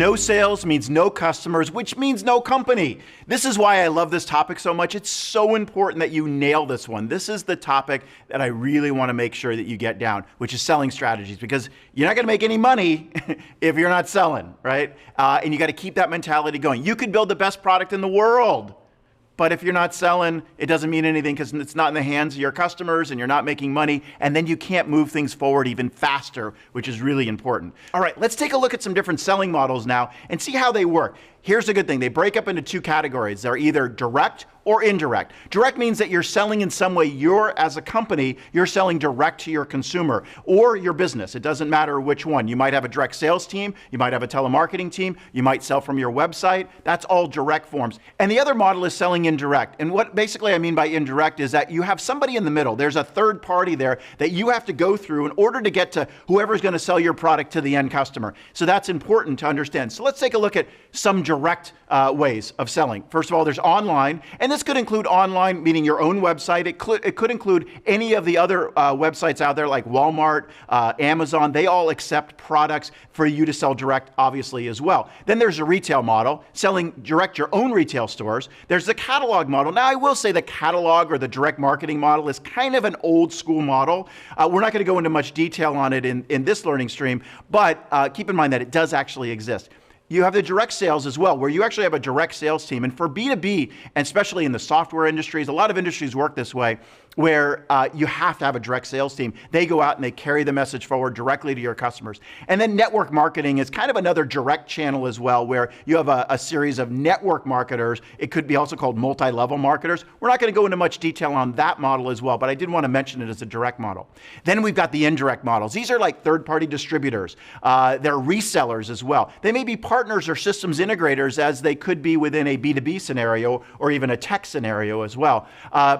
No sales means no customers, which means no company. This is why I love this topic so much. It's so important that you nail this one. This is the topic that I really want to make sure that you get down, which is selling strategies, because you're not going to make any money if you're not selling, right? And you got to keep that mentality going. You could build the best product in the world, but if you're not selling, it doesn't mean anything because it's not in the hands of your customers and you're not making money, and then you can't move things forward even faster, which is really important. All right, let's take a look at some different selling models now and see how they work. Here's the good thing. They break up into two categories. They're either direct or indirect. Direct means that you're selling in some way. As a company, you're selling direct to your consumer or your business. It doesn't matter which one. You might have a direct sales team. You might have a telemarketing team. You might sell from your website. That's all direct forms. And the other model is selling indirect. And what basically I mean by indirect is that you have somebody in the middle. There's a third party there that you have to go through in order to get to whoever's going to sell your product to the end customer. So that's important to understand. So let's take a look at some direct ways of selling. First of all, there's online, and this could include online, meaning your own website. It could include any of the other websites out there like Walmart, Amazon. They all accept products for you to sell direct, obviously, as well. Then there's a retail model, selling direct your own retail stores. There's the catalog model. Now, I will say the catalog or the direct marketing model is kind of an old school model. We're not going to go into much detail on it in this learning stream, but keep in mind that it does actually exist. You have the direct sales as well, where you actually have a direct sales team. And for B2B, and especially in the software industries, a lot of industries work this way, where you have to have a direct sales team. They go out and they carry the message forward directly to your customers. And then network marketing is kind of another direct channel as well, where you have a series of network marketers. It could be also called multi-level marketers. We're not going to go into much detail on that model as well, but I did want to mention it as a direct model. Then we've got the indirect models. These are like third-party distributors. They're resellers as well. They may be partners or systems integrators, as they could be within a B2B scenario or even a tech scenario as well.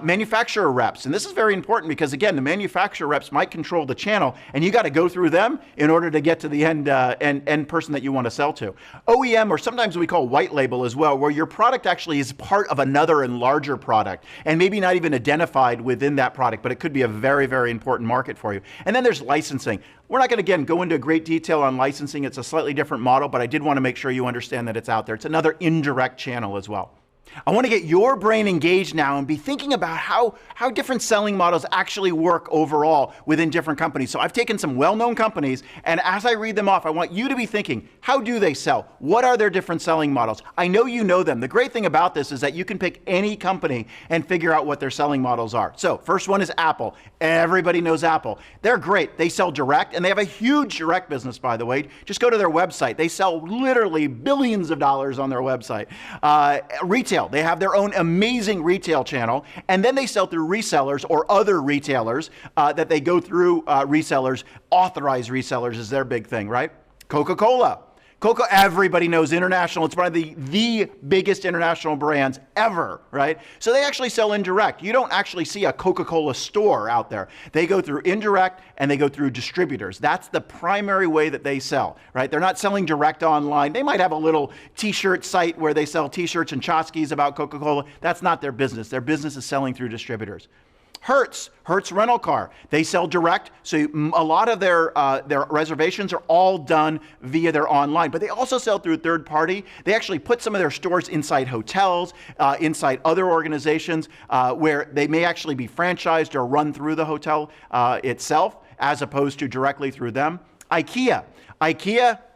Manufacturer reps. And this is very important because, again, the manufacturer reps might control the channel, and you got to go through them in order to get to the end person that you want to sell to. OEM, or sometimes we call white label as well, where your product actually is part of another and larger product, and maybe not even identified within that product, but it could be a very, very important market for you. And then there's licensing. We're not going to, again, go into great detail on licensing. It's a slightly different model, but I did want to make sure you understand that it's out there. It's another indirect channel as well. I want to get your brain engaged now and be thinking about how different selling models actually work overall within different companies. So I've taken some well-known companies, and as I read them off, I want you to be thinking, how do they sell? What are their different selling models? I know you know them. The great thing about this is that you can pick any company and figure out what their selling models are. So first one is Apple. Everybody knows Apple. They're great. They sell direct, and they have a huge direct business, by the way. Just go to their website. They sell literally billions of dollars on their website. Retail. They have their own amazing retail channel, and then they sell through resellers or other retailers that they go through resellers. Authorized resellers is their big thing, right? Coca-Cola. Everybody knows international. It's one of the biggest international brands ever, right? So they actually sell indirect. You don't actually see a Coca-Cola store out there. They go through indirect and they go through distributors. That's the primary way that they sell, right? They're not selling direct online. They might have a little t-shirt site where they sell t-shirts and tchotchkes about Coca-Cola. That's not their business. Their business is selling through distributors. Hertz rental car. They sell direct, so a lot of their reservations are all done via their online, but they also sell through third party. They actually put some of their stores inside hotels, inside other organizations where they may actually be franchised or run through the hotel itself, as opposed to directly through them. IKEA,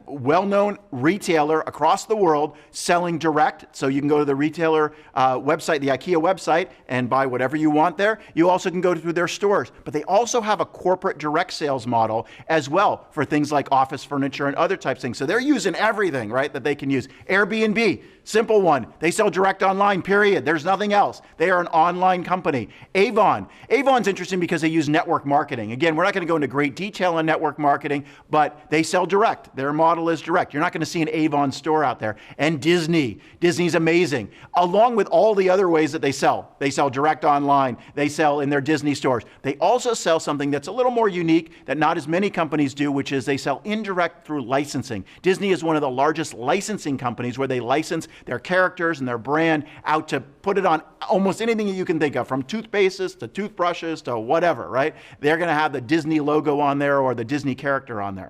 well-known retailer across the world, selling direct. So you can go to the retailer website, the IKEA website, and buy whatever you want there. You also can go through their stores. But they also have a corporate direct sales model as well for things like office furniture and other types of things. So they're using everything, right, that they can use. Airbnb, simple one. They sell direct online, period. There's nothing else. They are an online company. Avon's interesting because they use network marketing. Again, we're not going to go into great detail on network marketing, but they sell direct. Their model is direct. You're not going to see an Avon store out there. And Disney's amazing. Along with all the other ways that they sell direct online. They sell in their Disney stores. They also sell something that's a little more unique that not as many companies do, which is they sell indirect through licensing. Disney is one of the largest licensing companies where they license their characters and their brand out to put it on almost anything that you can think of, from toothpastes to toothbrushes to whatever, right? They're going to have the Disney logo on there or the Disney character on there.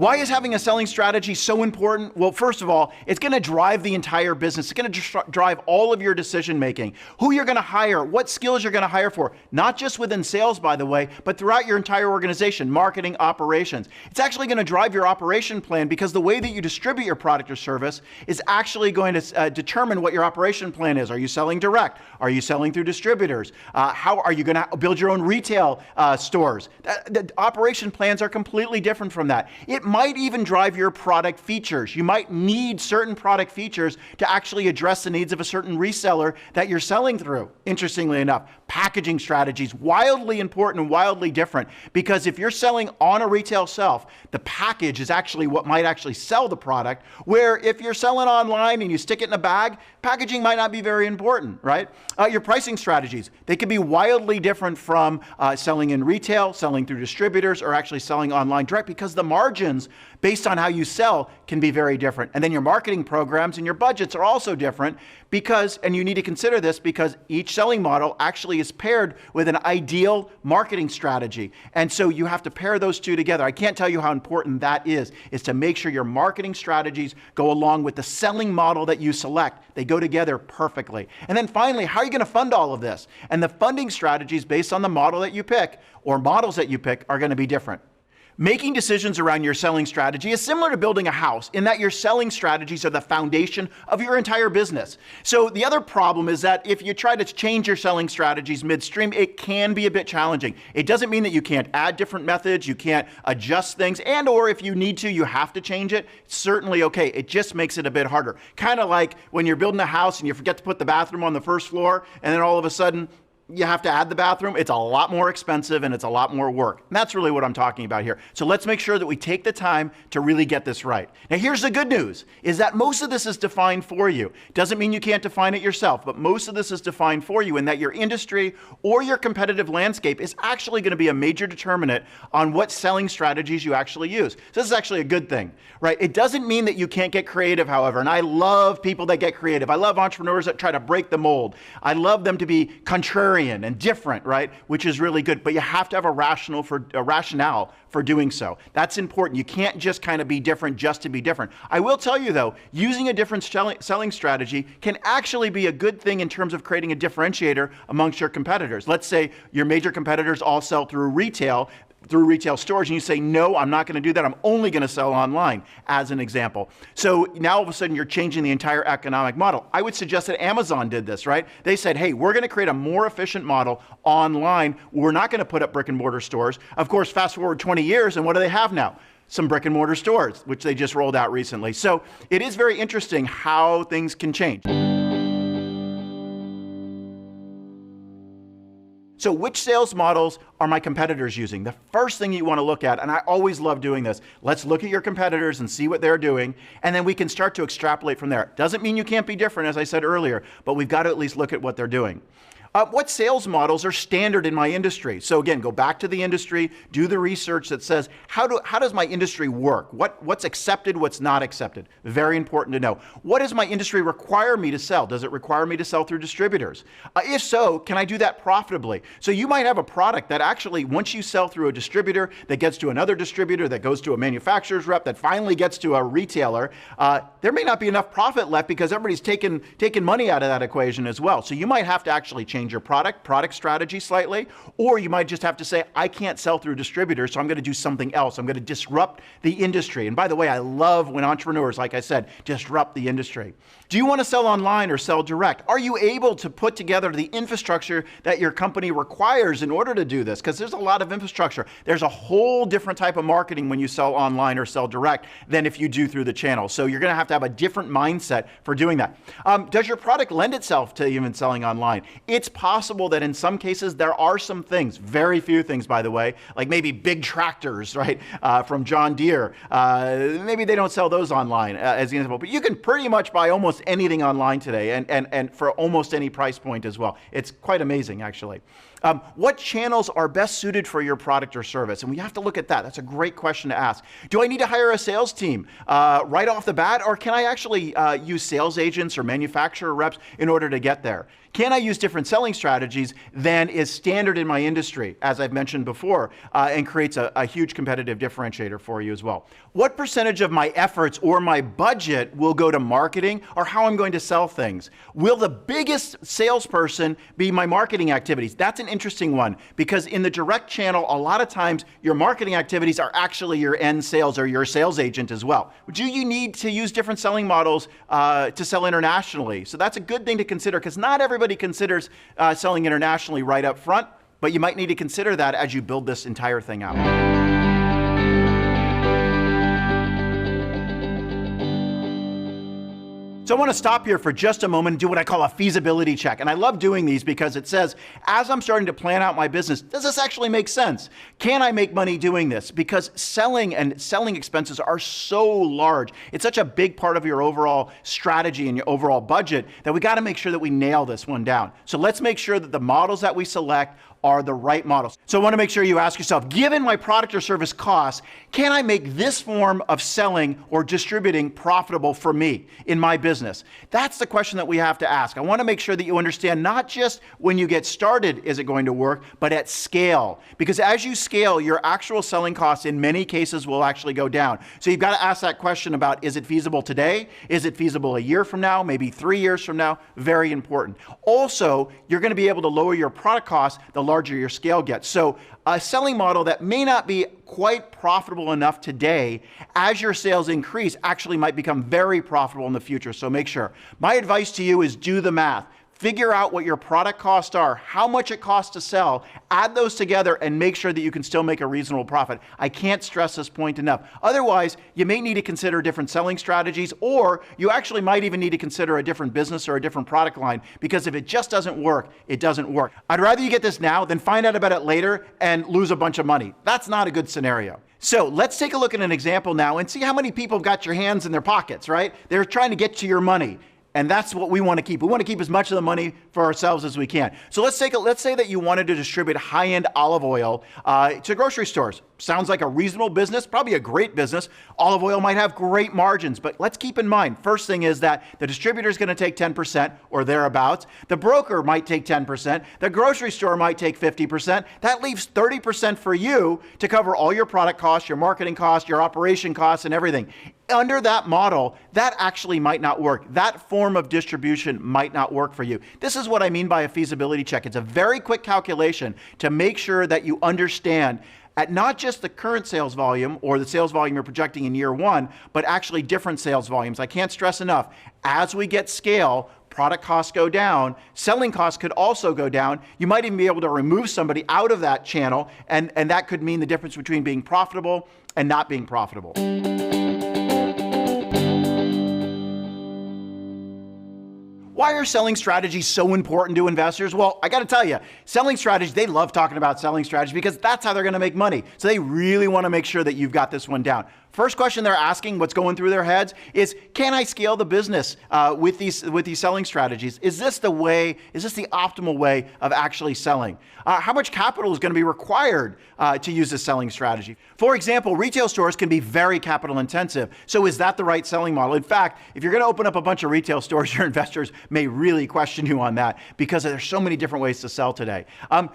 Why is having a selling strategy so important? Well, first of all, it's going to drive the entire business. It's going to drive all of your decision making. Who you're going to hire, what skills you're going to hire for, not just within sales, by the way, but throughout your entire organization, marketing, operations. It's actually going to drive your operation plan because the way that you distribute your product or service is actually going to determine what your operation plan is. Are you selling direct? Are you selling through distributors? How are you going to build your own retail stores? The operation plans are completely different from that. It might even drive your product features. You might need certain product features to actually address the needs of a certain reseller that you're selling through. Interestingly enough, packaging strategies, wildly important and wildly different, because if you're selling on a retail shelf, the package is actually what might actually sell the product, where if you're selling online and you stick it in a bag, packaging might not be very important, right? Your pricing strategies, they could be wildly different from selling in retail, selling through distributors, or actually selling online direct, because the margins based on how you sell can be very different. And then your marketing programs and your budgets are also different because, and you need to consider this because each selling model actually is paired with an ideal marketing strategy. And so you have to pair those two together. I can't tell you how important that is to make sure your marketing strategies go along with the selling model that you select. They go together perfectly. And then finally, how are you going to fund all of this? And the funding strategies based on the model that you pick or models that you pick are going to be different. Making decisions around your selling strategy is similar to building a house in that your selling strategies are the foundation of your entire business. So the other problem is that if you try to change your selling strategies midstream, it can be a bit challenging. It doesn't mean that you can't add different methods, you can't adjust things, and or if you need to, you have to change it. It's certainly okay. It just makes it a bit harder. Kind of like when you're building a house and you forget to put the bathroom on the first floor, and then all of a sudden, you have to add the bathroom. It's a lot more expensive and it's a lot more work. And that's really what I'm talking about here. So let's make sure that we take the time to really get this right. Now here's the good news, is that most of this is defined for you. Doesn't mean you can't define it yourself, but most of this is defined for you in that your industry or your competitive landscape is actually going to be a major determinant on what selling strategies you actually use. So this is actually a good thing, right? It doesn't mean that you can't get creative, however, and I love people that get creative. I love entrepreneurs that try to break the mold. I love them to be contrarian and different, right? Which is really good, but you have to have a rationale for doing so. That's important. You can't just kind of be different just to be different. I will tell you though, using a different selling strategy can actually be a good thing in terms of creating a differentiator amongst your competitors. Let's say your major competitors all sell through retail stores, and you say, no, I'm not going to do that. I'm only going to sell online, as an example. So now all of a sudden you're changing the entire economic model. I would suggest that Amazon did this, right? They said, hey, we're going to create a more efficient model online. We're not going to put up brick and mortar stores. Of course, fast forward 20 years, and what do they have now? Some brick and mortar stores, which they just rolled out recently. So it is very interesting how things can change. So which sales models are my competitors using? The first thing you want to look at, and I always love doing this, let's look at your competitors and see what they're doing, and then we can start to extrapolate from there. Doesn't mean you can't be different, as I said earlier, but we've got to at least look at what they're doing. What sales models are standard in my industry? So again, go back to the industry, do the research that says, how does my industry work? What's accepted, what's not accepted? Very important to know. What does my industry require me to sell? Does it require me to sell through distributors? If so, can I do that profitably? So you might have a product that actually, once you sell through a distributor, that gets to another distributor, that goes to a manufacturer's rep, that finally gets to a retailer, there may not be enough profit left because everybody's taking money out of that equation as well. So you might have to actually change your product strategy slightly, or you might just have to say, I can't sell through distributors, so I'm going to do something else. I'm going to disrupt the industry. And by the way, I love when entrepreneurs, like I said, disrupt the industry. Do you want to sell online or sell direct? Are you able to put together the infrastructure that your company requires in order to do this? Because there's a lot of infrastructure. There's a whole different type of marketing when you sell online or sell direct than if you do through the channel. So you're going to have a different mindset for doing that. Does your product lend itself to even selling online? It's possible that in some cases there are some things, very few things by the way, like maybe big tractors, right, from John Deere. Maybe they don't sell those online as the example, but you can pretty much buy almost anything online today and for almost any price point as well. It's quite amazing actually. What channels are best suited for your product or service? And we have to look at that. That's a great question to ask. Do I need to hire a sales team right off the bat, or can I actually use sales agents or manufacturer reps in order to get there? Can I use different selling strategies than is standard in my industry, as I've mentioned before, and creates a huge competitive differentiator for you as well? What percentage of my efforts or my budget will go to marketing or how I'm going to sell things? Will the biggest salesperson be my marketing activities? That's an interesting one, because in the direct channel, a lot of times your marketing activities are actually your end sales or your sales agent as well. Do you need to use different selling models to sell internationally? So that's a good thing to consider, because not everybody considers selling internationally right up front, but you might need to consider that as you build this entire thing out. So I want to stop here for just a moment and do what I call a feasibility check. And I love doing these because it says, as I'm starting to plan out my business, does this actually make sense? Can I make money doing this? Because selling and selling expenses are so large. It's such a big part of your overall strategy and your overall budget that we got to make sure that we nail this one down. So let's make sure that the models that we select are the right models. So I want to make sure you ask yourself, given my product or service costs, can I make this form of selling or distributing profitable for me in my business? That's the question that we have to ask. I want to make sure that you understand not just when you get started is it going to work, but at scale. Because as you scale, your actual selling costs in many cases will actually go down. So you've got to ask that question about, is it feasible today? Is it feasible a year from now? Maybe 3 years from now? Very important. Also, you're going to be able to lower your product costs the larger your scale gets. So a selling model that may not be quite profitable enough today, as your sales increase, actually might become very profitable in the future. So make sure. My advice to you is do the math. Figure out what your product costs are, how much it costs to sell, add those together and make sure that you can still make a reasonable profit. I can't stress this point enough. Otherwise, you may need to consider different selling strategies, or you actually might even need to consider a different business or a different product line, because if it just doesn't work, it doesn't work. I'd rather you get this now than find out about it later and lose a bunch of money. That's not a good scenario. So let's take a look at an example now and see how many people have got your hands in their pockets, right? They're trying to get to your money. And that's what we want to keep. We want to keep as much of the money for ourselves as we can. So let's say that you wanted to distribute high-end olive oil to grocery stores. Sounds like a reasonable business, probably a great business. Olive oil might have great margins, but let's keep in mind, first thing is that the distributor is going to take 10% or thereabouts. The broker might take 10%. The grocery store might take 50%. That leaves 30% for you to cover all your product costs, your marketing costs, your operation costs, and everything. Under that model, that actually might not work. That form of distribution might not work for you. This is what I mean by a feasibility check. It's a very quick calculation to make sure that you understand at not just the current sales volume or the sales volume you're projecting in year one, but actually different sales volumes. I can't stress enough. As we get scale, product costs go down, selling costs could also go down. You might even be able to remove somebody out of that channel, and that could mean the difference between being profitable and not being profitable. Why are selling strategies so important to investors? Well, I got to tell you, selling strategies, they love talking about selling strategies because that's how they're going to make money. So they really want to make sure that you've got this one down. First question they're asking, what's going through their heads, is can I scale the business with these selling strategies? Is this the optimal way of actually selling? How much capital is going to be required to use this selling strategy? For example, retail stores can be very capital intensive. So is that the right selling model? In fact, if you're going to open up a bunch of retail stores, your investors may really question you on that because there's so many different ways to sell today.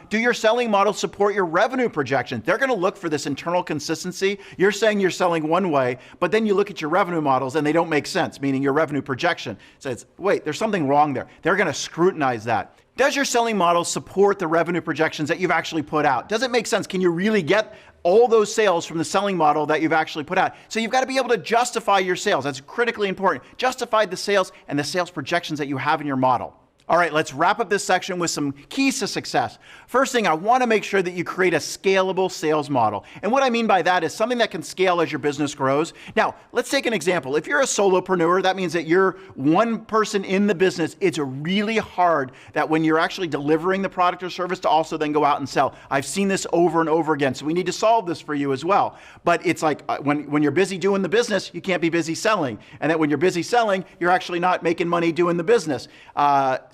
Do your selling models support your revenue projections? They're going to look for this internal consistency. You're saying you're selling one way, but then you look at your revenue models and they don't make sense, meaning your revenue projection says, wait, there's something wrong there. They're going to scrutinize that. Does your selling model support the revenue projections that you've actually put out? Does it make sense? Can you really get all those sales from the selling model that you've actually put out? So you've got to be able to justify your sales. That's critically important. Justify the sales and the sales projections that you have in your model. All right, let's wrap up this section with some keys to success. First thing, I want to make sure that you create a scalable sales model. And what I mean by that is something that can scale as your business grows. Now, let's take an example. If you're a solopreneur, that means that you're one person in the business. It's really hard that when you're actually delivering the product or service to also then go out and sell. I've seen this over and over again, so we need to solve this for you as well. But it's like when you're busy doing the business, you can't be busy selling. And that when you're busy selling, you're actually not making money doing the business.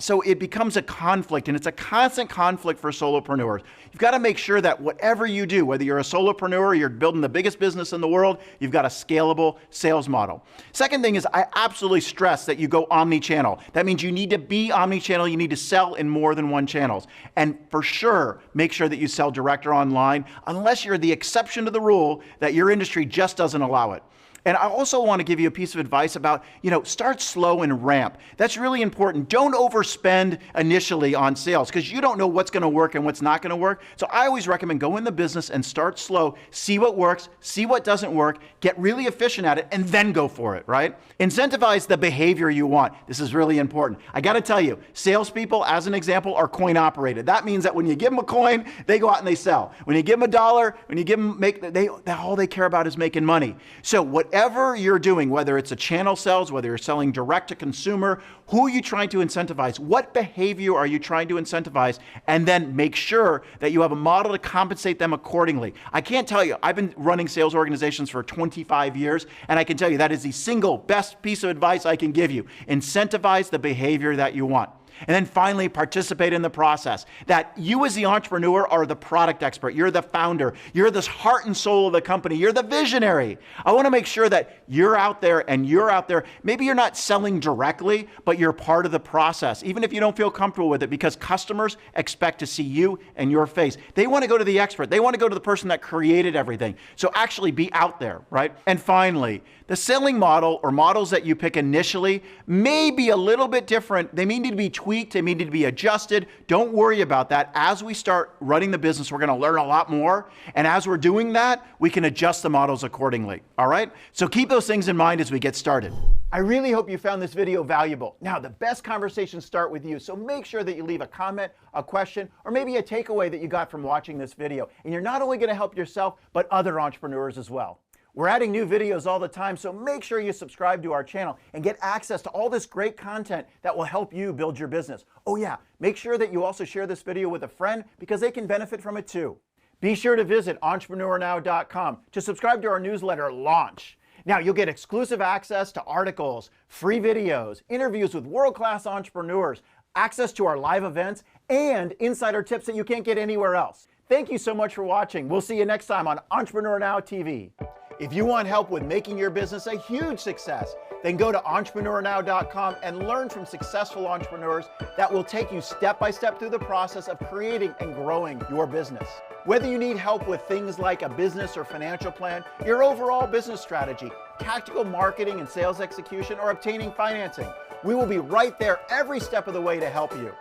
So it becomes a conflict, and it's a constant conflict for solopreneurs. You've got to make sure that whatever you do, whether you're a solopreneur or you're building the biggest business in the world, you've got a scalable sales model. Second thing is I absolutely stress that you go omni-channel. That means you need to be omni-channel. You need to sell in more than one channels. And for sure, make sure that you sell direct or online, unless you're the exception to the rule that your industry just doesn't allow it. And I also want to give you a piece of advice about, start slow and ramp. That's really important. Don't overspend initially on sales because you don't know what's going to work and what's not going to work. So I always recommend go in the business and start slow, see what works, see what doesn't work, get really efficient at it, and then go for it, right? Incentivize the behavior you want. This is really important. I got to tell you, salespeople, as an example, are coin operated. That means that when you give them a coin, they go out and they sell. When you give them $1, when you give them, all they care about is making money. So whatever you're doing, whether it's a channel sales, whether you're selling direct to consumer, who are you trying to incentivize? What behavior are you trying to incentivize? And then make sure that you have a model to compensate them accordingly. I can't tell you, I've been running sales organizations for 25 years, and I can tell you that is the single best piece of advice I can give you. Incentivize the behavior that you want. And then finally, participate in the process. That you as the entrepreneur are the product expert. You're the founder. You're the heart and soul of the company. You're the visionary. I want to make sure that you're out there and you're out there. Maybe you're not selling directly, but you're part of the process, even if you don't feel comfortable with it, because customers expect to see you and your face. They want to go to the expert. They want to go to the person that created everything. So actually be out there, right? And finally, the selling model or models that you pick initially may be a little bit different. They may need to be tweaked. They may need to be adjusted. Don't worry about that. As we start running the business, we're going to learn a lot more. And as we're doing that, we can adjust the models accordingly. All right? So keep those things in mind as we get started. I really hope you found this video valuable. Now, the best conversations start with you. So make sure that you leave a comment, a question, or maybe a takeaway that you got from watching this video. And you're not only going to help yourself, but other entrepreneurs as well. We're adding new videos all the time, so make sure you subscribe to our channel and get access to all this great content that will help you build your business. Oh yeah, make sure that you also share this video with a friend because they can benefit from it too. Be sure to visit entrepreneurnow.com to subscribe to our newsletter, Launch. Now, you'll get exclusive access to articles, free videos, interviews with world-class entrepreneurs, access to our live events, and insider tips that you can't get anywhere else. Thank you so much for watching. We'll see you next time on Entrepreneur Now TV. If you want help with making your business a huge success, then go to entrepreneurnow.com and learn from successful entrepreneurs that will take you step by step through the process of creating and growing your business. Whether you need help with things like a business or financial plan, your overall business strategy, tactical marketing and sales execution, or obtaining financing, we will be right there every step of the way to help you.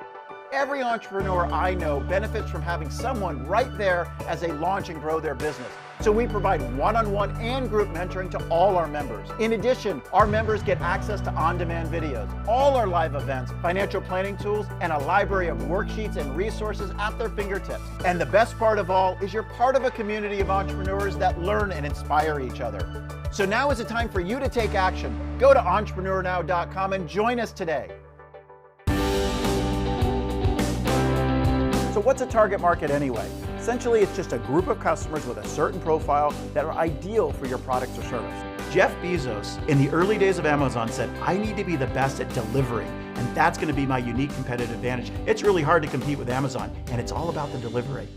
Every entrepreneur I know benefits from having someone right there as they launch and grow their business. So we provide one-on-one and group mentoring to all our members. In addition, our members get access to on-demand videos, all our live events, financial planning tools, and a library of worksheets and resources at their fingertips. And the best part of all is you're part of a community of entrepreneurs that learn and inspire each other. So now is the time for you to take action. Go to entrepreneurnow.com and join us today. So what's a target market anyway? Essentially, it's just a group of customers with a certain profile that are ideal for your products or service. Jeff Bezos, in the early days of Amazon, said, I need to be the best at delivering, and that's going to be my unique competitive advantage. It's really hard to compete with Amazon, and it's all about the delivery.